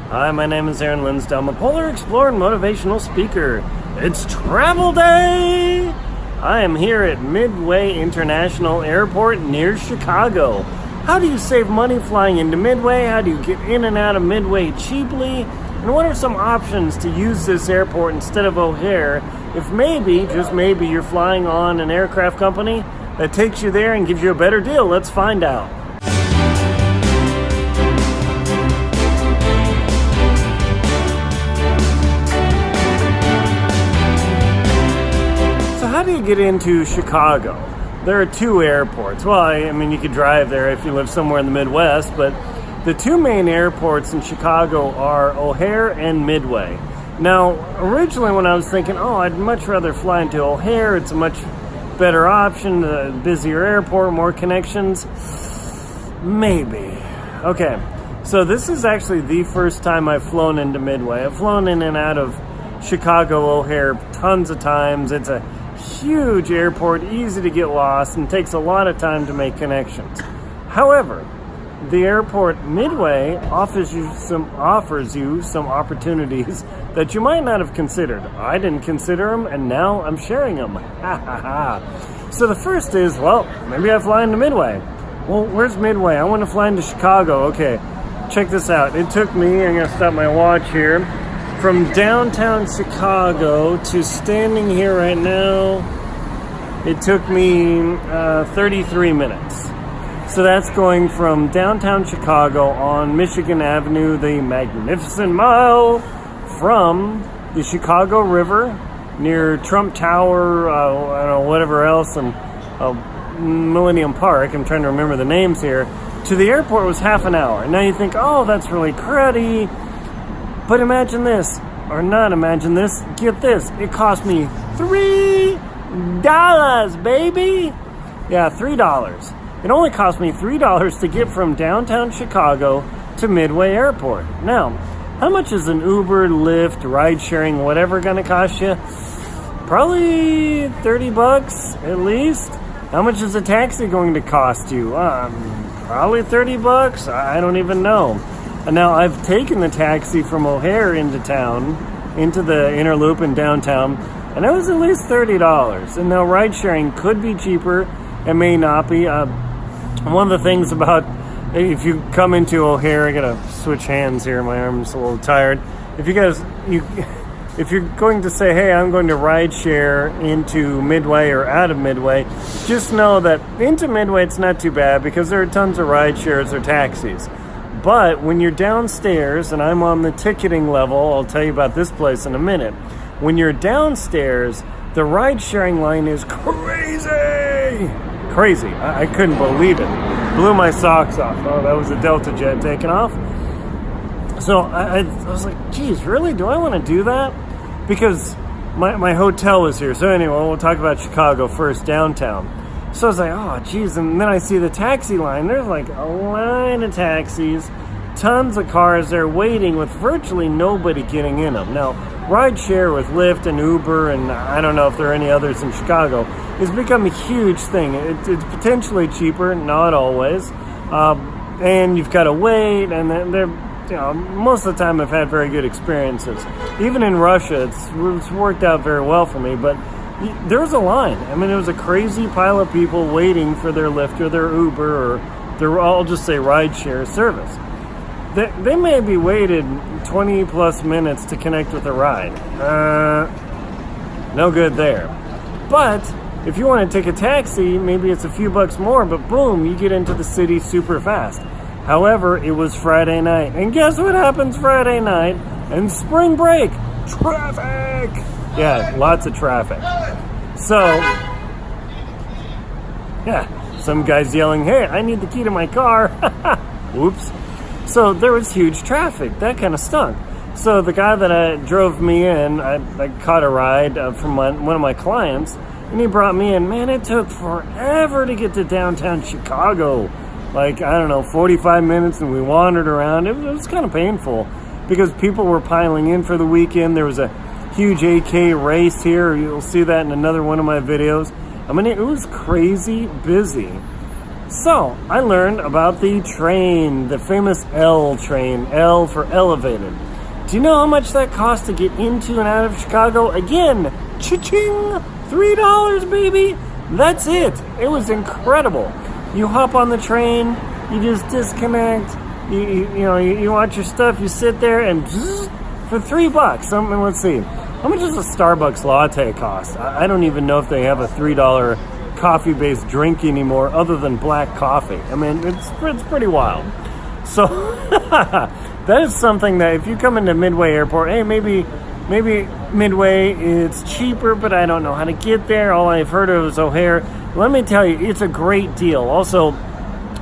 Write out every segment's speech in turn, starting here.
Hi, my name is Aaron Linsdau. I'm a polar explorer and motivational speaker. It's travel day! I am here at Midway International Airport near Chicago. How do you save money flying into Midway? How do you get in and out of Midway cheaply? And what are some options to use this airport instead of O'Hare if maybe, just maybe, you're flying on an aircraft company that takes you there and gives you a better deal? Let's find out. How do you get into Chicago? There are two airports. Well, I mean, you could drive there if you live somewhere in the Midwest, but the two main airports in Chicago are O'Hare and Midway. Now, originally when I was thinking, I'd much rather fly into O'Hare, it's a much better option, a busier airport, more connections, maybe. Okay, so this is actually the first time I've flown into Midway. I've flown in and out of Chicago O'Hare tons of times. It's a huge airport, easy to get lost, and takes a lot of time to make connections. However, the airport Midway offers you some opportunities that you might not have considered. I didn't consider them, and now I'm sharing them. So the first is, maybe I fly into Midway. Well, where's Midway? I want to fly into Chicago. Okay, check this out. It took me, I'm going to stop my watch here, from downtown Chicago to standing here right now, it took me 33 minutes. So that's going from downtown Chicago on Michigan Avenue, the Magnificent Mile, from the Chicago River near Trump Tower, I don't know, whatever else, and Millennium Park, I'm trying to remember the names here, to the airport was half an hour. Now you think, that's really cruddy. But imagine this, or not imagine this, get this, it cost me $3, baby! Yeah, $3. It only cost me $3 to get from downtown Chicago to Midway Airport. Now, how much is an Uber, Lyft, ride sharing, whatever gonna cost you? Probably $30 at least. How much is a taxi going to cost you? Probably $30. I don't even know. And now I've taken the taxi from O'Hare into town, into the inner loop in downtown, and it was at least $30. And now ride sharing could be cheaper, it may not be. One of the things about, if you come into O'Hare, I gotta switch hands here, my arm's a little tired. If you're going to say, hey, I'm going to ride share into Midway or out of Midway, just know that into Midway it's not too bad because there are tons of ride shares or taxis. But when you're downstairs, and I'm on the ticketing level, I'll tell you about this place in a minute. When you're downstairs, the ride-sharing line is crazy. Crazy. I couldn't believe it. Blew my socks off. Oh, that was a Delta jet taking off. So I was like, geez, really? Do I want to do that? Because my hotel was here. So anyway, we'll talk about Chicago first, downtown. So I was like, geez, and then I see the taxi line. There's like a line of taxis, tons of cars there waiting with virtually nobody getting in them. Now, rideshare with Lyft and Uber, and I don't know if there are any others in Chicago, has become a huge thing. It's potentially cheaper, not always, and you've got to wait, and they're, most of the time I've had very good experiences. Even in Russia, it's worked out very well for me, but there was a line. I mean, it was a crazy pile of people waiting for their Lyft or their Uber or their, I'll just say, rideshare service. They may be waited 20 plus minutes to connect with a ride. No good there. But if you want to take a taxi, maybe it's a few bucks more, but boom, you get into the city super fast. However, it was Friday night. And guess what happens Friday night? And spring break. Traffic! Yeah, lots of traffic. So, some guy's yelling, hey, I need the key to my car. Whoops. So there was huge traffic. That kind of stunk. So the guy that drove me in, I caught a ride from one of my clients, and he brought me in. Man, it took forever to get to downtown Chicago. 45 minutes, and we wandered around. It was kind of painful because people were piling in for the weekend. There was a huge AK race here. You'll see that in another one of my videos. I mean, it was crazy busy. So I learned about the train, the famous L train, L for elevated. Do you know how much that costs to get into and out of Chicago? Again, cha-ching, $3, baby. That's it. It was incredible. You hop on the train, you just disconnect, you watch your stuff, you sit there, and for $3. Let's see. How much does a Starbucks latte cost? I don't even know if they have a $3 coffee-based drink anymore other than black coffee. I mean, it's pretty wild. So that is something that if you come into Midway Airport, hey, maybe Midway, it's cheaper, but I don't know how to get there. All I've heard of is O'Hare. Let me tell you, it's a great deal. Also,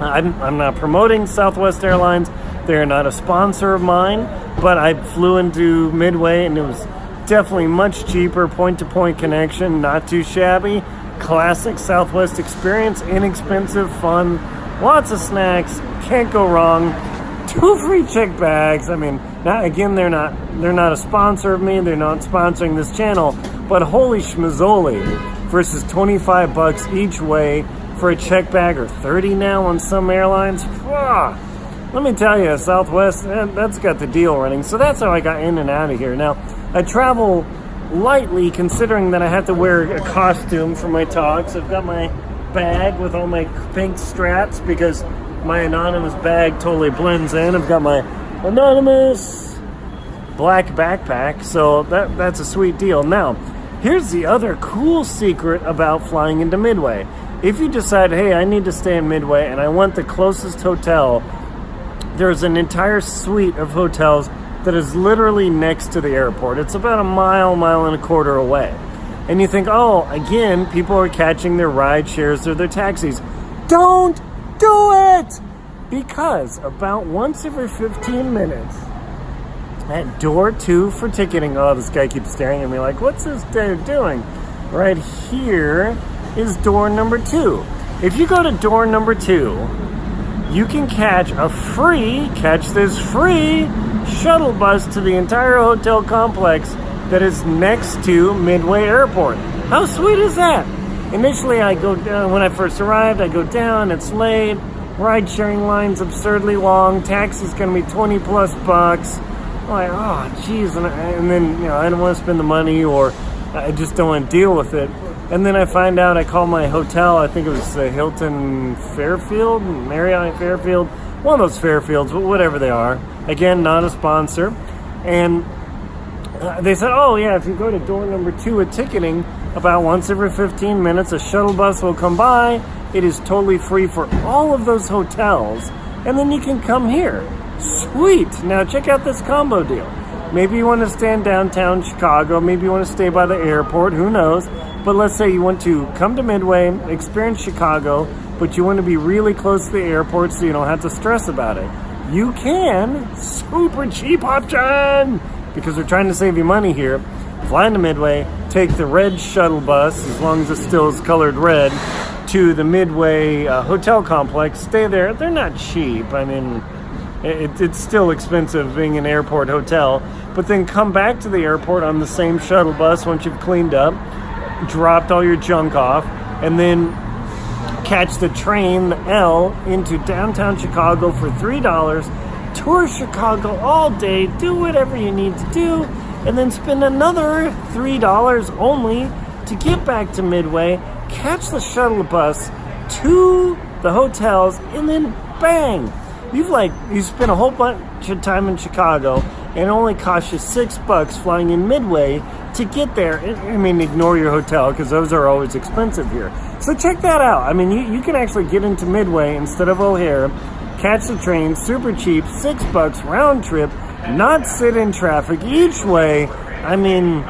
I'm not promoting Southwest Airlines. They're not a sponsor of mine, but I flew into Midway, and it was definitely much cheaper, point-to-point connection, not too shabby. Classic Southwest experience, inexpensive, fun, lots of snacks, can't go wrong. 2 free check bags. I mean, now again, they're not a sponsor of me. They're not sponsoring this channel, but holy schmazzoli, versus $25 each way for a check bag, or $30 now on some airlines. Let me tell you, Southwest, that's got the deal running. So that's how I got in and out of here. Now, I travel lightly, considering that I have to wear a costume for my talks. I've got my bag with all my pink straps because my anonymous bag totally blends in. I've got my anonymous black backpack, so that's a sweet deal. Now, here's the other cool secret about flying into Midway. If you decide, hey, I need to stay in Midway and I want the closest hotel, there's an entire suite of hotels that is literally next to the airport. It's about a mile and a quarter away. And you think, oh, again, people are catching their ride shares or their taxis. Don't do it! Because about once every 15 minutes, at door 2 for ticketing, oh, this guy keeps staring at me like, what's this dude doing? Right here is door number 2. If you go to door number 2, you can catch a free shuttle bus to the entire hotel complex that is next to Midway Airport. How sweet is that? Initially, I go down, when I first arrived, I go down, it's late, ride-sharing line's absurdly long, taxi's going to be $20 plus. I'm like, oh, geez, and then, I don't want to spend the money, or I just don't want to deal with it. And then I find out, I call my hotel, I think it was the Hilton Fairfield, Marriott Fairfield, one of those Fairfields, whatever they are. Again, not a sponsor. And they said, oh yeah, if you go to door number 2 at ticketing, about once every 15 minutes, a shuttle bus will come by. It is totally free for all of those hotels. And then you can come here. Sweet. Now check out this combo deal. Maybe you want to stay in downtown Chicago. Maybe you want to stay by the airport. Who knows? But let's say you want to come to Midway, experience Chicago, but you want to be really close to the airport so you don't have to stress about it. You can. Super cheap option! Because we're trying to save you money here. Fly into Midway, take the red shuttle bus, as long as it still is colored red, to the Midway hotel complex. Stay there. They're not cheap. I mean, it's still expensive being an airport hotel. But then come back to the airport on the same shuttle bus once you've cleaned up, dropped all your junk off, and then catch the train, the L, into downtown Chicago for $3. Tour Chicago all day, do whatever you need to do, and then spend another $3 only to get back to Midway, catch the shuttle bus to the hotels, and then bang! You spent a whole bunch of time in Chicago, and it only cost you $6 flying in Midway to get there. I mean, ignore your hotel, because those are always expensive here. So check that out. I mean, you can actually get into Midway instead of O'Hare, catch the train, super cheap, $6 round trip, not sit in traffic each way. I mean,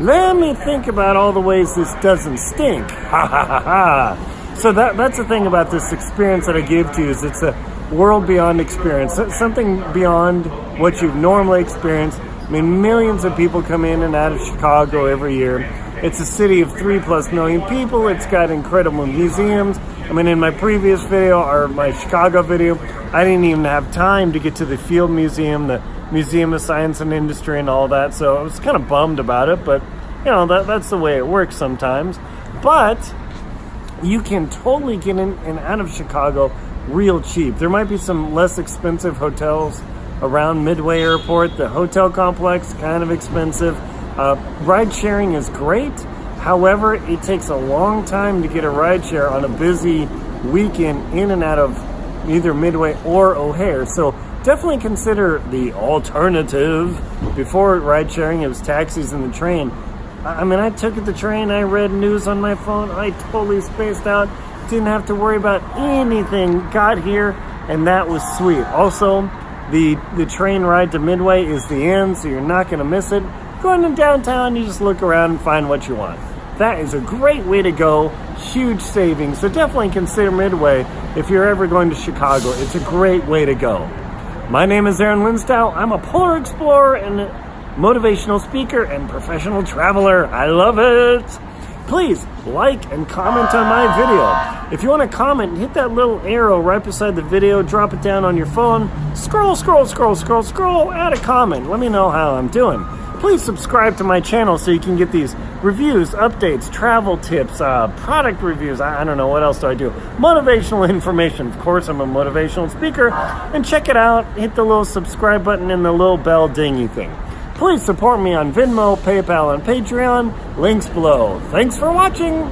let me think about all the ways this doesn't stink. Ha ha ha ha. So that's the thing about this experience that I give to you, is it's a world beyond experience, something beyond what you've normally experienced. I mean, millions of people come in and out of Chicago every year. It's a city of 3+ million people. It's got incredible museums. I mean, in my previous video, or my Chicago video, I didn't even have time to get to the Field Museum, the Museum of Science and Industry and all that, so I was kind of bummed about it, but, that's the way it works sometimes. But you can totally get in and out of Chicago real cheap. There might be some less expensive hotels around Midway Airport. The hotel complex, kind of expensive. Ride sharing is great. However, it takes a long time to get a ride share on a busy weekend in and out of either Midway or O'Hare. So definitely consider the alternative. Before ride sharing, it was taxis and the train. I mean, I took the train, I read news on my phone, I totally spaced out, didn't have to worry about anything, got here, and that was sweet. Also, the train ride to Midway is the end, so you're not going to miss it. Going to downtown, you just look around and find what you want. That is a great way to go, huge savings, so definitely consider Midway if you're ever going to Chicago. It's a great way to go. My name is Aaron Linsdau. I'm a polar explorer and motivational speaker and professional traveler. I love it. Please like and comment on my video. If you want to comment, hit that little arrow right beside the video, drop it down on your phone, scroll, add a comment. Let me know how I'm doing. Please subscribe to my channel so you can get these reviews, updates, travel tips, product reviews. I don't know, what else do I do? Motivational information. Of course, I'm a motivational speaker. And check it out. Hit the little subscribe button and the little bell dingy thing. Please support me on Venmo, PayPal, and Patreon. Links below. Thanks for watching.